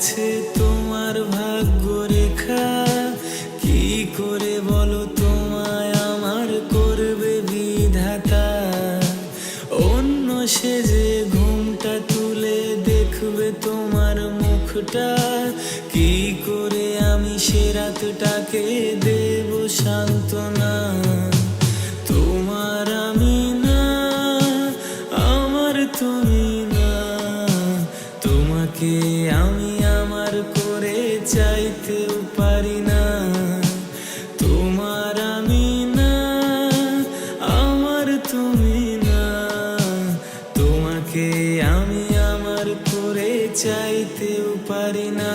গেছে তোমার ভাগ্য রেখা, কি করে বলো তোমায় আমার করবে বিধাতা। অন্য সেজে ঘুমটা তুলে দেখবে তোমার মুখটা, কি করে আমি সে রাতটাকে দেব সান্ত্বনা। তোমার আমি না, আমার তুমি না, তোমাকে আমি আমার করে চাইতেও পারি না। তোমার আমি না, আমার তুমি না, তোমাকে আমি আমার করে চাইতেও পারি না।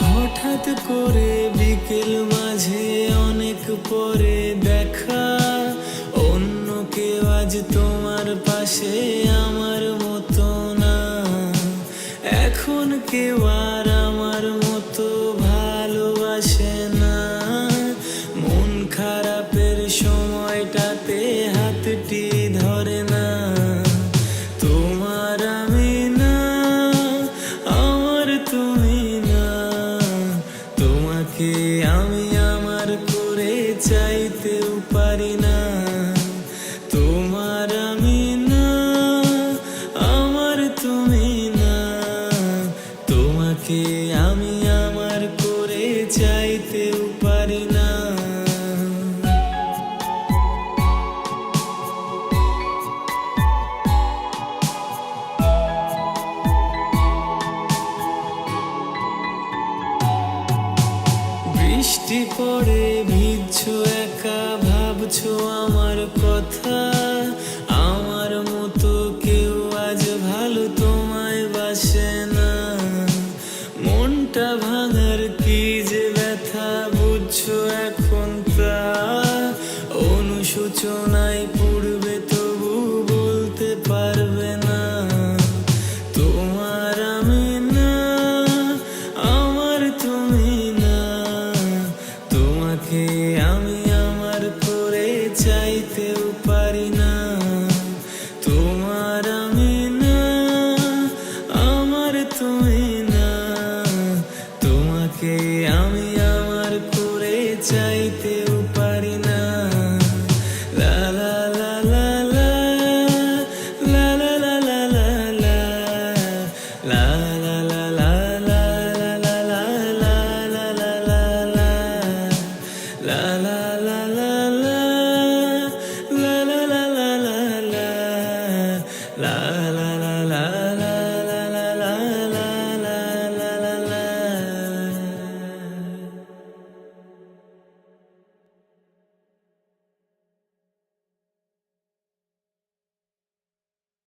হঠাৎ করে বিকেল মাঝে অনেক পরে দেখা, অন্য কেউ আজ তোমার পাশে আমার মতো না। এখন কেউ আর আমার মতো ভালোবাসে না। মন খারাপের সময়টাতে হাতটি ধরে না। তোমার আমি না, আমার তুমি না, তোমাকে আমি আমার করে চাইতেও পারি না। তোমার আমি না, আমার তুমি না, তোমাকে আমি আমার করে চাইতেও পারি না। বৃষ্টি পড়ে ভিজছো একা, ভাবছো আমার কথা। আমার মতো কেউ আজ ভালো তোমায় বাসে না। মনটা ভাঙার কি যে ব্যথা বুঝছো এখন তা। অনুশোচনায় পড়বে তবু বলতে পারবে না। তোমার আমি না, আমার তুমি না, তোমাকে আমি আমার করে চাইতেও পারি না। তোমার আমি না, আমার তুমি না, তোমাকে আমি আমার করে চাইতেও পারি না। লা লা লা লা লা, লা লা লা লা লা লা, লা লা লা লা লা, লা লা লা লা লা লা লা, la la la la la, la la la la la la, la